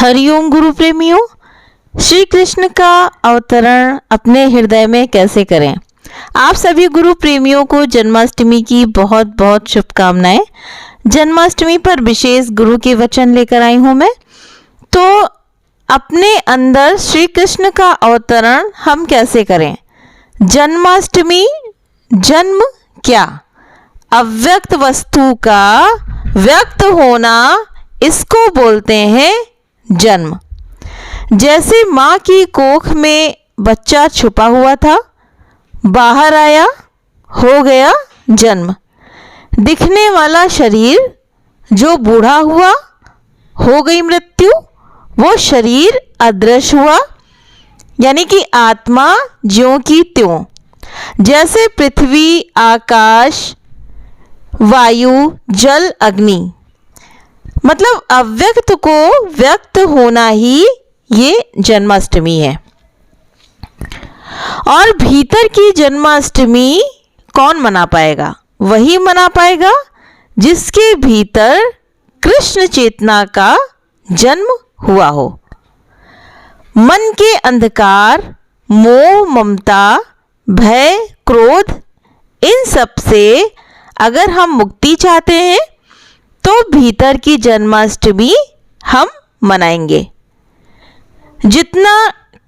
हरिओम गुरु प्रेमियों, श्री कृष्ण का अवतरण अपने हृदय में कैसे करें। आप सभी गुरु प्रेमियों को जन्माष्टमी की बहुत बहुत शुभकामनाएं। जन्माष्टमी पर विशेष गुरु के वचन लेकर आई हूं मैं। तो अपने अंदर श्री कृष्ण का अवतरण हम कैसे करें। जन्माष्टमी, जन्म क्या, अव्यक्त वस्तु का व्यक्त होना, इसको बोलते हैं जन्म। जैसे माँ की कोख में बच्चा छुपा हुआ था, बाहर आया, हो गया जन्म। दिखने वाला शरीर जो बूढ़ा हुआ, हो गई मृत्यु, वो शरीर अदृश्य हुआ, यानी कि आत्मा ज्यों की त्यों। जैसे पृथ्वी, आकाश, वायु, जल, अग्नि, मतलब अव्यक्त को व्यक्त होना ही ये जन्माष्टमी है। और भीतर की जन्माष्टमी कौन मना पाएगा? वही मना पाएगा जिसके भीतर कृष्ण चेतना का जन्म हुआ हो। मन के अंधकार, मोह, ममता, भय, क्रोध, इन सब से अगर हम मुक्ति चाहते हैं तो भीतर की जन्माष्टमी हम मनाएंगे। जितना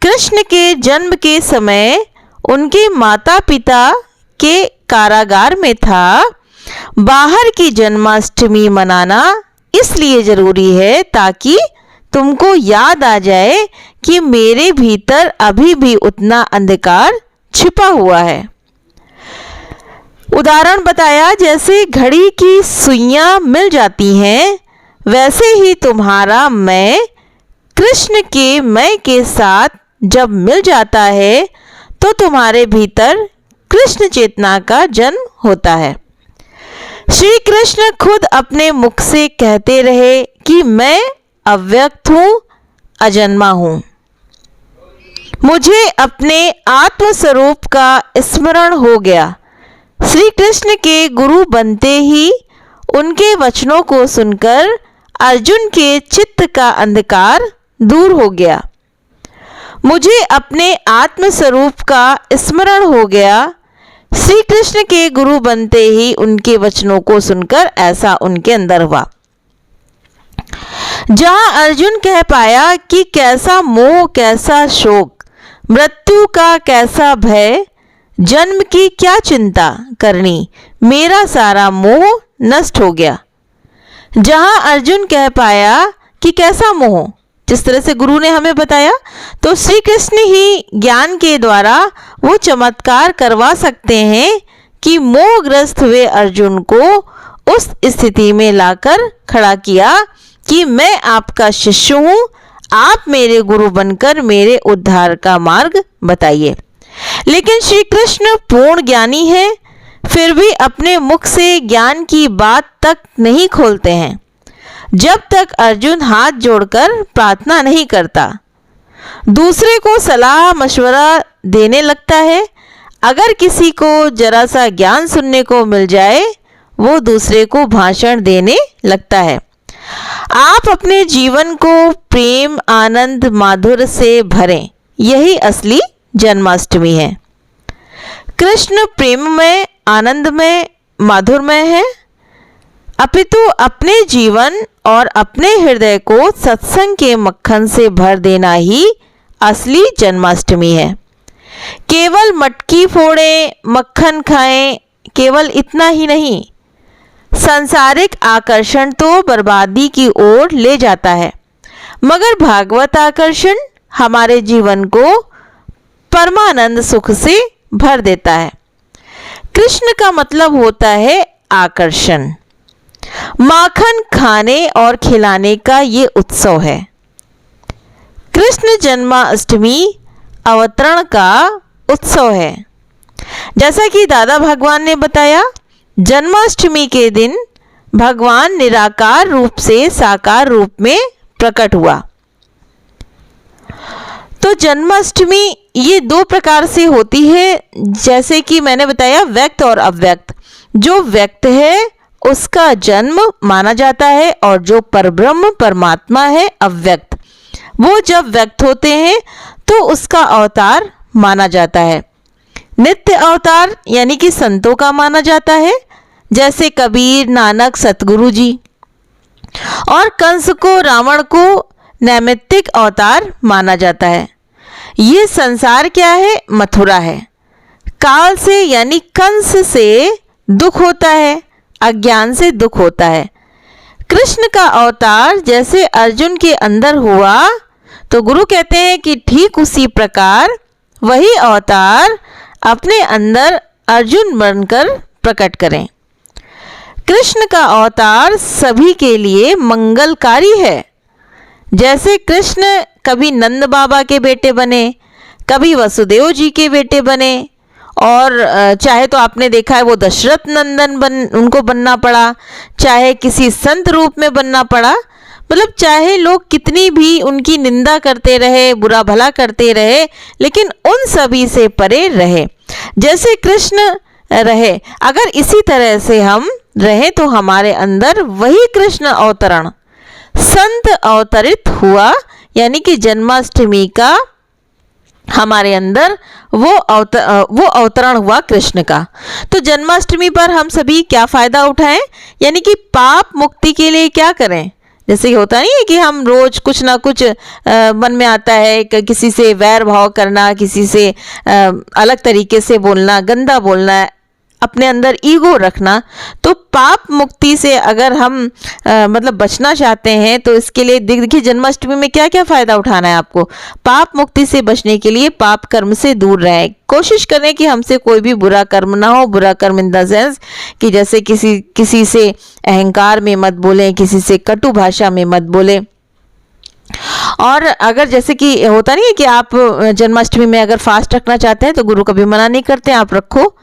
कृष्ण के जन्म के समय उनके माता पिता के कारागार में था, बाहर की जन्माष्टमी मनाना इसलिए ज़रूरी है ताकि तुमको याद आ जाए कि मेरे भीतर अभी भी उतना अंधकार छिपा हुआ है। उदाहरण बताया, जैसे घड़ी की सुइयां मिल जाती हैं, वैसे ही तुम्हारा मैं कृष्ण के मैं के साथ जब मिल जाता है तो तुम्हारे भीतर कृष्ण चेतना का जन्म होता है। श्री कृष्ण खुद अपने मुख से कहते रहे कि मैं अव्यक्त हूँ, अजन्मा हूँ। मुझे अपने आत्म स्वरूप का स्मरण हो गया। श्री कृष्ण के गुरु बनते ही उनके वचनों को सुनकर अर्जुन के चित्त का अंधकार दूर हो गया। मुझे अपने आत्म स्वरूप का स्मरण हो गया। श्री कृष्ण के गुरु बनते ही उनके वचनों को सुनकर ऐसा उनके अंदर हुआ। जहां अर्जुन कह पाया कि कैसा मोह, कैसा शोक, मृत्यु का कैसा भय, जन्म की क्या चिंता करनी, मेरा सारा मोह नष्ट हो गया। जहां अर्जुन कह पाया कि कैसा मोह, जिस तरह से गुरु ने हमें बताया, तो श्री कृष्ण ही ज्ञान के द्वारा वो चमत्कार करवा सकते हैं कि मोहग्रस्त हुए अर्जुन को उस स्थिति में लाकर खड़ा किया कि मैं आपका शिष्य हूँ, आप मेरे गुरु बनकर मेरे उद्धार का मार्ग बताइए। लेकिन श्री कृष्ण पूर्ण ज्ञानी है, फिर भी अपने मुख से ज्ञान की बात तक नहीं खोलते हैं जब तक अर्जुन हाथ जोड़कर प्रार्थना नहीं करता। दूसरे को सलाह मशवरा देने लगता है। अगर किसी को जरा सा ज्ञान सुनने को मिल जाए, वो दूसरे को भाषण देने लगता है। आप अपने जीवन को प्रेम, आनंद, माधुर्य से भरें, यही असली जन्माष्टमी है। कृष्ण प्रेम में, आनंद में, माधुर्यमय है, अपितु अपने जीवन और अपने हृदय को सत्संग के मक्खन से भर देना ही असली जन्माष्टमी है। केवल मटकी फोड़ें, मक्खन खाएं, केवल इतना ही नहीं। सांसारिक आकर्षण तो बर्बादी की ओर ले जाता है, मगर भागवत आकर्षण हमारे जीवन को परमानंद सुख से भर देता है। कृष्ण का मतलब होता है आकर्षण। माखन खाने और खिलाने का ये उत्सव है। कृष्ण जन्माष्टमी अवतरण का उत्सव है। जैसा कि दादा भगवान ने बताया, जन्माष्टमी के दिन भगवान निराकार रूप से साकार रूप में प्रकट हुआ। तो जन्माष्टमी ये दो प्रकार से होती है, जैसे कि मैंने बताया, व्यक्त और अव्यक्त। जो व्यक्त है उसका जन्म माना जाता है और जो परब्रह्म परमात्मा है, अव्यक्त, वो जब व्यक्त होते हैं तो उसका अवतार माना जाता है। नित्य अवतार यानी कि संतों का माना जाता है, जैसे कबीर, नानक, सतगुरु जी। और कंस को, रावण को नैमित्तिक अवतार माना जाता है। ये संसार क्या है? मथुरा है। काल से यानी कंस से दुख होता है, अज्ञान से दुख होता है। कृष्ण का अवतार जैसे अर्जुन के अंदर हुआ, तो गुरु कहते हैं कि ठीक उसी प्रकार वही अवतार अपने अंदर अर्जुन बनकर प्रकट करें। कृष्ण का अवतार सभी के लिए मंगलकारी है। जैसे कृष्ण कभी नंद बाबा के बेटे बने, कभी वसुदेव जी के बेटे बने, और चाहे तो आपने देखा है वो दशरथ नंदन उनको बनना पड़ा, चाहे किसी संत रूप में बनना पड़ा। मतलब चाहे लोग कितनी भी उनकी निंदा करते रहे, बुरा भला करते रहे, लेकिन उन सभी से परे रहे। जैसे कृष्ण रहे, अगर इसी तरह से हम रहें तो हमारे अंदर वही कृष्ण अवतरण संत अवतरित हुआ, यानी कि जन्माष्टमी का हमारे अंदर वो अवतरण हुआ कृष्ण का। तो जन्माष्टमी पर हम सभी क्या फ़ायदा उठाएं, यानी कि पाप मुक्ति के लिए क्या करें। जैसे होता नहीं है कि हम रोज कुछ ना कुछ मन में आता है, किसी से वैर भाव करना, किसी से अलग तरीके से बोलना, गंदा बोलना, अपने अंदर ईगो रखना। तो पाप मुक्ति से अगर हम मतलब बचना चाहते हैं तो इसके लिए देखिए जन्माष्टमी में क्या क्या फ़ायदा उठाना है आपको। पाप मुक्ति से बचने के लिए पाप कर्म से दूर रहें, कोशिश करें कि हमसे कोई भी बुरा कर्म ना हो। बुरा कर्म इन द सेंस कि जैसे किसी से अहंकार में मत बोलें, किसी से कटु भाषा में मत बोलें। और अगर जैसे कि होता नहीं है कि आप जन्माष्टमी में अगर फास्ट रखना चाहते हैं तो गुरु कभी मना नहीं करते, आप रखो,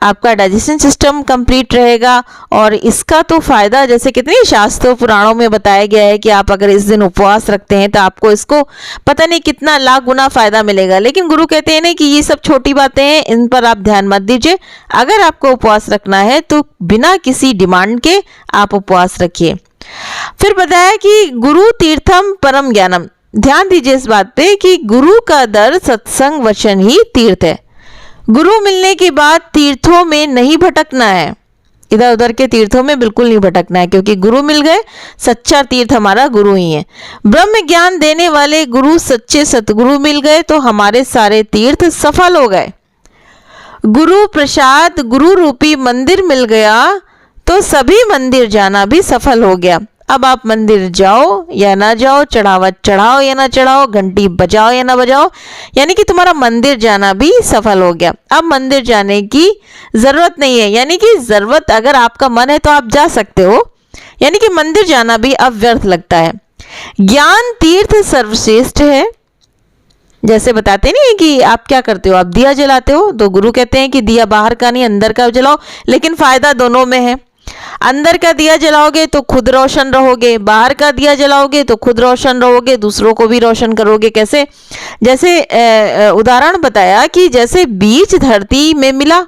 आपका डाइजेशन सिस्टम कंप्लीट रहेगा। और इसका तो फायदा जैसे कितने शास्त्रों पुराणों में बताया गया है कि आप अगर इस दिन उपवास रखते हैं तो आपको इसको पता नहीं कितना लाख गुना फायदा मिलेगा। लेकिन गुरु कहते हैं ना कि ये सब छोटी बातें हैं, इन पर आप ध्यान मत दीजिए। अगर आपको उपवास रखना है तो बिना किसी डिमांड के आप उपवास रखिए। फिर बताया कि गुरु तीर्थम परम ज्ञानम। ध्यान दीजिए इस बात पे कि गुरु का दर सत्संग वचन ही तीर्थ है। गुरु मिलने के बाद तीर्थों में नहीं भटकना है, इधर उधर के तीर्थों में बिल्कुल नहीं भटकना है, क्योंकि गुरु मिल गए, सच्चा तीर्थ हमारा गुरु ही है। ब्रह्म ज्ञान देने वाले गुरु, सच्चे सतगुरु मिल गए तो हमारे सारे तीर्थ सफल हो गए। गुरु प्रसाद, गुरु रूपी मंदिर मिल गया तो सभी मंदिर जाना भी सफल हो गया। अब आप मंदिर जाओ या ना जाओ, चढ़ावा चढ़ाओ या ना चढ़ाओ, घंटी बजाओ या ना बजाओ, यानी कि तुम्हारा मंदिर जाना भी सफल हो गया। अब मंदिर जाने की ज़रूरत नहीं है, यानी कि ज़रूरत अगर आपका मन है तो आप जा सकते हो, यानी कि मंदिर जाना भी अब व्यर्थ लगता है। ज्ञान तीर्थ सर्वश्रेष्ठ है। जैसे बताते नहीं है कि आप क्या करते हो, आप दिया जलाते हो, तो गुरु कहते हैं कि दिया बाहर का नहीं अंदर का जलाओ, लेकिन फ़ायदा दोनों में है। अंदर का दिया जलाओगे तो खुद रोशन रहोगे, बाहर का दिया जलाओगे तो खुद रोशन रहोगे, दूसरों को भी रोशन करोगे। कैसे? जैसे उदाहरण बताया कि जैसे बीज धरती में मिला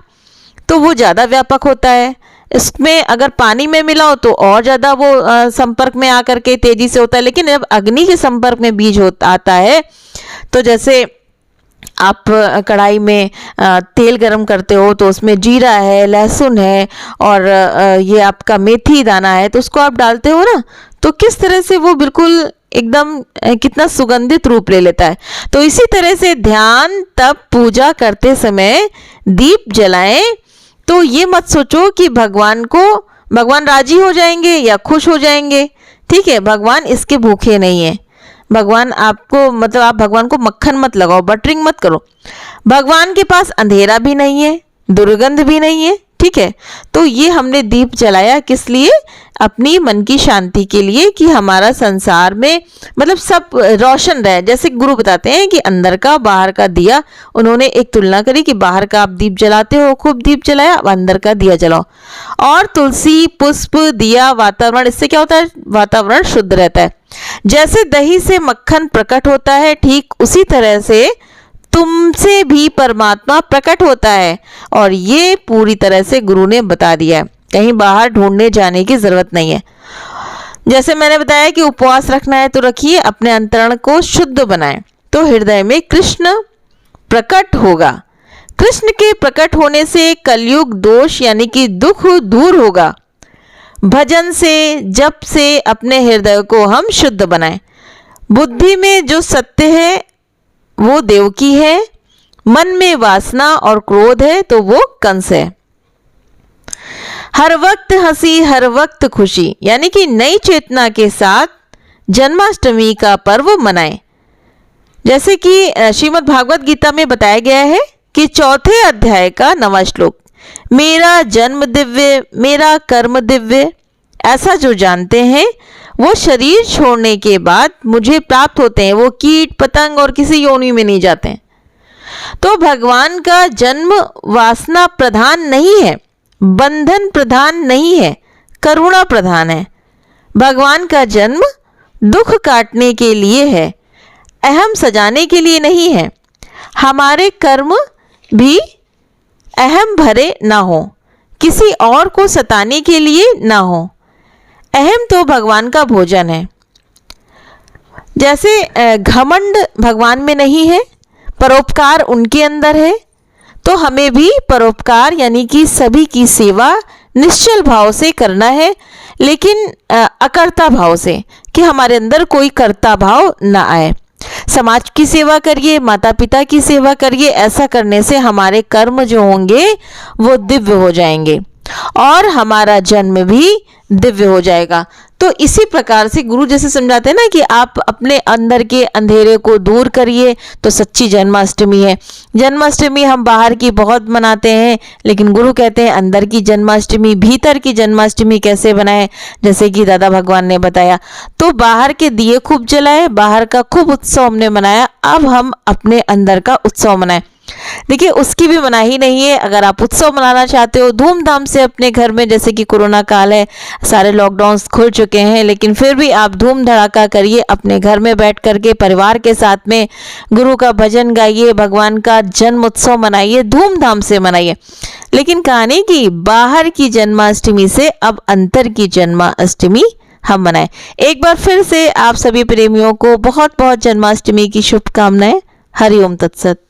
तो वो ज़्यादा व्यापक होता है, इसमें अगर पानी में मिला हो तो और ज़्यादा वो संपर्क में आकर के तेज़ी से होता है। लेकिन जब अग्नि के संपर्क में बीज आता है तो जैसे आप कढ़ाई में तेल गरम करते हो तो उसमें जीरा है, लहसुन है और ये आपका मेथी दाना है, तो उसको आप डालते हो ना, तो किस तरह से वो बिल्कुल एकदम कितना सुगंधित रूप ले लेता है। तो इसी तरह से ध्यान तप पूजा करते समय दीप जलाएं तो ये मत सोचो कि भगवान राजी हो जाएंगे या खुश हो जाएंगे। ठीक है, भगवान इसके भूखे नहीं है। भगवान आपको मतलब आप भगवान को मक्खन मत लगाओ, बटरिंग मत करो। भगवान के पास अंधेरा भी नहीं है, दुर्गंध भी नहीं है। ठीक है, तो ये हमने दीप जलाया किस लिए? अपनी मन की शांति के लिए, कि हमारा संसार में मतलब सब रोशन रहे। जैसे गुरु बताते हैं कि अंदर का बाहर का दिया, उन्होंने एक तुलना करी कि बाहर का आप दीप जलाते हो, खूब दीप जलाया, अब अंदर का दिया जलाओ। और तुलसी, पुष्प, दिया, वातावरण, इससे क्या होता है? वातावरण शुद्ध रहता है। जैसे दही से मक्खन प्रकट होता है, ठीक उसी तरह से तुमसे भी परमात्मा प्रकट होता है। और ये पूरी तरह से गुरु ने बता दिया है, कहीं बाहर ढूंढने जाने की जरूरत नहीं है। जैसे मैंने बताया कि उपवास रखना है तो रखिए, अपने अंतरण को शुद्ध बनाएं तो हृदय में कृष्ण प्रकट होगा। कृष्ण के प्रकट होने से कलयुग दोष यानी कि दुख दूर होगा। भजन से, जप से अपने हृदय को हम शुद्ध बनाएं। बुद्धि में जो सत्य है वो देवकी है, मन में वासना और क्रोध है तो वो कंस है। हर वक्त हंसी, हर वक्त खुशी, यानी कि नई चेतना के साथ जन्माष्टमी का पर्व मनाएं। जैसे कि श्रीमद् भागवत गीता में बताया गया है कि 4 अध्याय का 9वां श्लोक, मेरा जन्म दिव्य, मेरा कर्म दिव्य, ऐसा जो जानते हैं वो शरीर छोड़ने के बाद मुझे प्राप्त होते हैं, वो कीट पतंग और किसी योनि में नहीं जाते हैं। तो भगवान का जन्म वासना प्रधान नहीं है, बंधन प्रधान नहीं है, करुणा प्रधान है। भगवान का जन्म दुख काटने के लिए है, अहम सजाने के लिए नहीं है। हमारे कर्म भी अहम भरे ना हो, किसी और को सताने के लिए ना हो। अहम तो भगवान का भोजन है। जैसे घमंड भगवान में नहीं है, परोपकार उनके अंदर है, तो हमें भी परोपकार यानी कि सभी की सेवा निश्चल भाव से करना है, लेकिन अकर्ता भाव से, कि हमारे अंदर कोई कर्ता भाव ना आए। समाज की सेवा करिए, माता पिता की सेवा करिए, ऐसा करने से हमारे कर्म जो होंगे वो दिव्य हो जाएंगे और हमारा जन्म भी दिव्य हो जाएगा। तो इसी प्रकार से गुरु जैसे समझाते हैं ना कि आप अपने अंदर के अंधेरे को दूर करिए, तो सच्ची जन्माष्टमी है। जन्माष्टमी हम बाहर की बहुत मनाते हैं, लेकिन गुरु कहते हैं अंदर की जन्माष्टमी, भीतर की जन्माष्टमी कैसे बनाएं, जैसे कि दादा भगवान ने बताया। तो बाहर के दिए खूब जलाए, बाहर का खूब उत्सव हमने मनाया, अब हम अपने अंदर का उत्सव मनाएं। देखिए उसकी भी मनाही नहीं है। अगर आप उत्सव मनाना चाहते हो धूमधाम से अपने घर में, जैसे कि कोरोना काल है, सारे लॉकडाउन खुल चुके हैं, लेकिन फिर भी आप धूम धड़ाका करिए, अपने घर में बैठ करके परिवार के साथ में गुरु का भजन गाइए, भगवान का जन्म उत्सव मनाइए, धूमधाम से मनाइए। लेकिन कहानी की बाहर की जन्माष्टमी से अब अंतर की जन्माष्टमी हम मनाएं। एक बार फिर से आप सभी प्रेमियों को बहुत बहुत जन्माष्टमी की शुभकामनाएं। हरि ओम तत्सत।